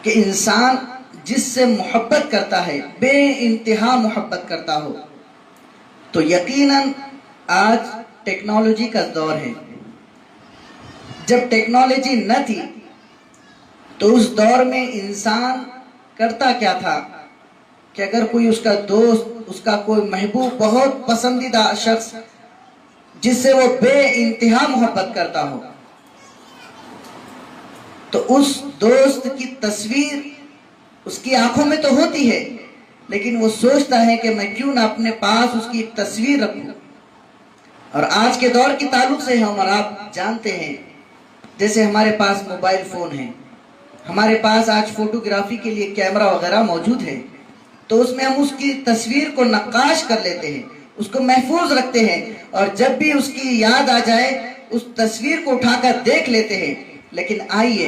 کہ انسان جس سے محبت کرتا ہے، بے انتہا محبت کرتا ہو، تو یقیناً آج ٹیکنالوجی کا دور ہے۔ جب ٹیکنالوجی نہ تھی تو اس دور میں انسان کرتا کیا تھا کہ اگر کوئی اس کا دوست، اس کا کوئی محبوب، بہت پسندیدہ شخص جس سے وہ بے انتہا محبت کرتا ہو، تو اس دوست کی تصویر اس کی آنکھوں میں تو ہوتی ہے، لیکن وہ سوچتا ہے کہ میں کیوں نہ اپنے پاس اس کی ایک تصویر رکھوں۔ اور آج کے دور کی تعلق سے ہم اور آپ جانتے ہیں، جیسے ہمارے پاس موبائل فون ہے، ہمارے پاس آج فوٹوگرافی کے لیے کیمرہ وغیرہ موجود ہے، تو اس میں ہم اس کی تصویر کو نقاش کر لیتے ہیں، اس کو محفوظ رکھتے ہیں، اور جب بھی اس کی یاد آ جائے اس تصویر کو اٹھا کر دیکھ لیتے ہیں۔ لیکن آئیے،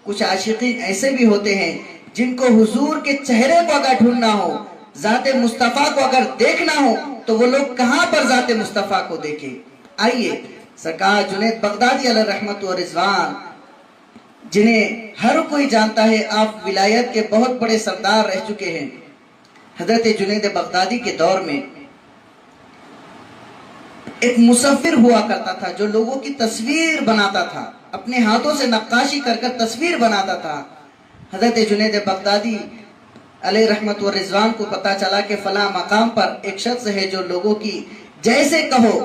کچھ عاشقین ایسے بھی ہوتے ہیں جن کو حضور کے چہرے کو اگر ڈھونڈنا ہو، ذات مصطفیٰ کو اگر دیکھنا ہو، تو وہ لوگ کہاں پر ذات مصطفیٰ کو دیکھیں؟ آئیے، سرکار جنید بغدادی علیہ رحمت و رضوان، جنہیں ہر کوئی جانتا ہے، آپ ولایت کے بہت بڑے سردار رہ چکے ہیں۔ حضرت جنید بغدادی کے دور میں ایک مصور ہوا کرتا تھا جو لوگوں کی تصویر بناتا تھا، اپنے ہاتھوں سے نقاشی کر کر تصویر بناتا تھا۔ حضرت جنید بغدادی علیہ رحمت و رضوان کو پتا چلا کہ فلاں مقام پر ایک شخص ہے جو لوگوں کی جیسے کہو،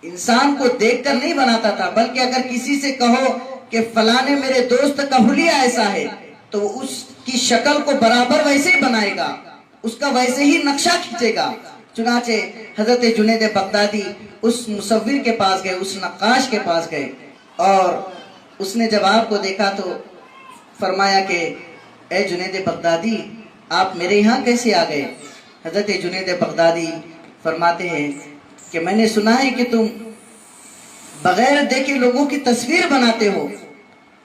انسان کو دیکھ کر نہیں بناتا تھا، بلکہ اگر کسی سے کہو کہ فلاں میرے دوست کا حلیہ ایسا ہے، تو اس کی شکل کو برابر ویسے ہی بنائے گا، اس کا ویسے ہی نقشہ کھینچے گا۔ چنانچہ حضرت جنید بغدادی اس مصور کے پاس گئے، اس نقاش کے پاس گئے، اور اس نے جب آپ کو دیکھا تو فرمایا کہ اے جنید بغدادی، آپ میرے یہاں کیسے آ گئے؟ حضرت جنید بغدادی فرماتے ہیں کہ میں نے سنا ہے کہ تم بغیر دیکھے لوگوں کی تصویر بناتے ہو،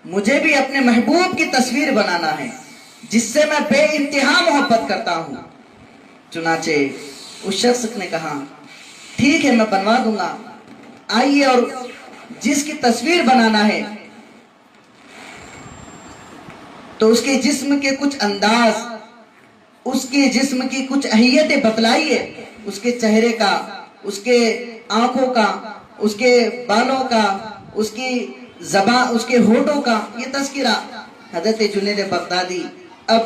مجھے بھی اپنے محبوب کی تصویر بنانا ہے جس سے میں بے انتہا محبت کرتا ہوں۔ چنانچہ اس شخص نے کہا ٹھیک ہے، میں بنوا دوں گا، آئیے، اور جس کی تصویر بنانا ہے تو اس کے جسم کے کچھ انداز، اس کے جسم کی کچھ اہیتیں بتلائیے، اس کے چہرے کا، اس کے آنکھوں کا، اس کے بالوں کا، اس کی زبان، اس کے ہونٹوں کا، یہ تذکرہ۔ حضرت جنید بغدادی اب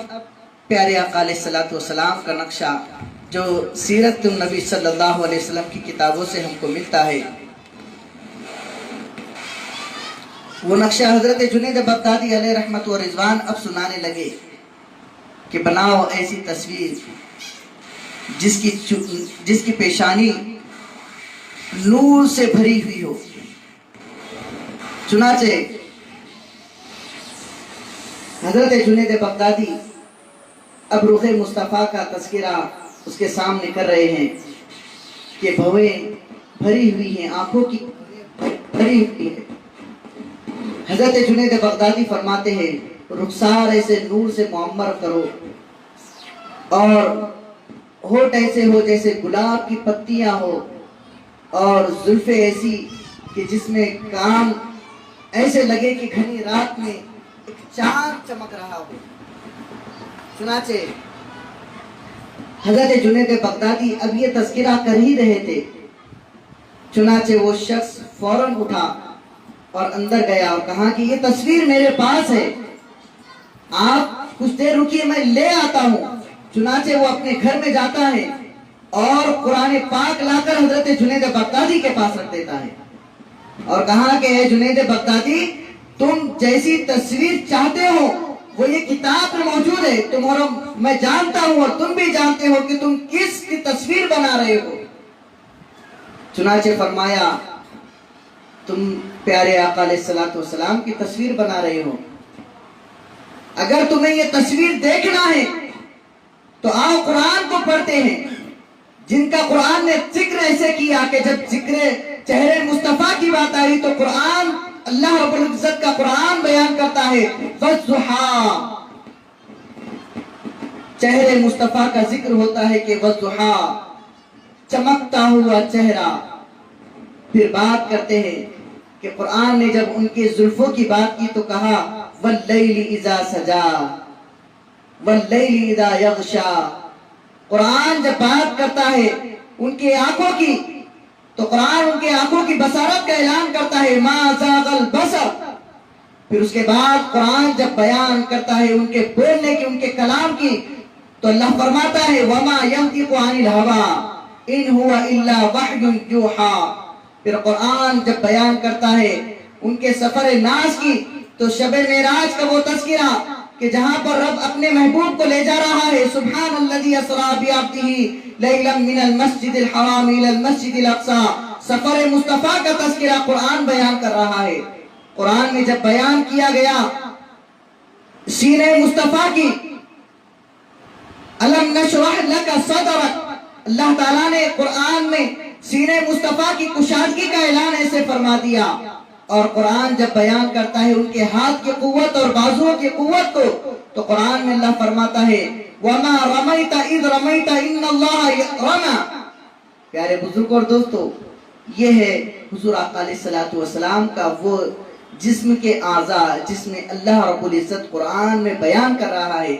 پیارے آقا علیہ السلام کا نقشہ جو سیرت النبی صلی اللہ علیہ وسلم کی کتابوں سے ہم کو ملتا ہے، وہ نقشہ حضرت جنید بغدادی علیہ رحمت و رضوان اب سنانے لگے کہ بناؤ ایسی تصویر جس کی پیشانی نور سے بھری ہوئی ہو۔ چنانچہ حضرت جنید بغدادی اب روح مصطفیٰ کا تذکرہ اس کے سامنے کر رہے ہیں کہ بھویں بھری ہوئی ہیں، آنکھوں کی بھری ہوئی ہے۔ حضرت جنید بغدادی فرماتے ہیں رخسار ایسے نور سے معمر کرو، اور ہونٹ ایسے ہو جیسے گلاب کی پتیاں ہو، اور زلفیں ایسی کہ جس میں کام ایسے لگے کہ گھنی رات میں ایک چاند چمک رہا ہو۔ چنانچہ حضرت جنید بغدادی اب یہ تذکرہ کر ہی رہے تھے، چنانچہ وہ شخص فوراً اٹھا اور اندر گیا اور کہا کہ یہ تصویر میرے پاس ہے، آپ کچھ دیر رکیے، میں لے آتا ہوں۔ چنانچہ وہ اپنے گھر میں جاتا ہے اور قرآن پاک لا کر حضرت جنید بغدادی کے پاس رکھ دیتا ہے، اور کہا کہ اے جنید بغدادی، تم جیسی تصویر چاہتے ہو وہ یہ کتاب میں موجود ہے، تمہارا میں جانتا ہوں اور تم بھی جانتے ہو کہ تم کس کی تصویر بنا رہے ہو۔ چنانچہ فرمایا تم پیارے آقا علیہ السلام کی تصویر بنا رہے ہو، اگر تمہیں یہ تصویر دیکھنا ہے تو آؤ قرآن کو پڑھتے ہیں، جن کا قرآن نے ذکر ایسے کیا کہ جب ذکر چہرے مصطفیٰ کی بات آئی تو قرآن، اللہ رب العزت کا قرآن بیان کرتا ہے وَالضُّحَىٰ، چہرے مصطفیٰ کا ذکر ہوتا ہے کہ وَالضُّحَىٰ، چمکتا ہوا چہرہ۔ پھر بات کرتے ہیں کہ قرآن نے جب ان کے زلفوں کی بات کی تو کہا واللیل اذا سجا واللیل اذا یغشا. قرآن جب بات کرتا ہے ان کی آنکھوں کی تو قرآن ان کے آنکھوں کی بصارت کا اعلان کرتا ہے ما زاغ البصر. پھر اس کے بعد قرآن جب بیان کرتا ہے ان کے بولنے کی، ان کے کلام کی، تو اللہ فرماتا ہے وما ينطق عن الهوى ان هو الا وحی یوحى. پھر قرآن جب بیان کرتا ہے ان کے سفر ناز کی تو شب معراج کا وہ تذکرہ کہ جہاں پر رب اپنے محبوب کو لے جا رہا ہے، سبحان الذی اسری بعبدہ لیلا من المسجد الحرام الى المسجد الاقصى، سفر مصطفیٰ کا تذکرہ قرآن بیان کر رہا ہے. قرآن میں جب بیان کیا گیا سینے مصطفیٰ کی، الم نشرح لک صدرک، اللہ تعالیٰ نے قرآن میں سینے مصطفیٰ کی کشادگی کا اعلان ایسے فرما دیا. اور قرآن جب بیان کرتا ہے ان کے ہاتھ کی قوت اور بازوؤں کی قوت کو تو قرآن میں اللہ فرماتا ہے وَمَا رَمَيْتَ إِذْ رَمَيْتَ إِنَّ اللَّهَ رَمَى. پیارے بزرگ اور دوستو، یہ ہے حضور آقا علیہ الصلوۃ والسلام کا وہ جسم کے اعضاء جس میں اللہ رب العزت قرآن میں بیان کر رہا ہے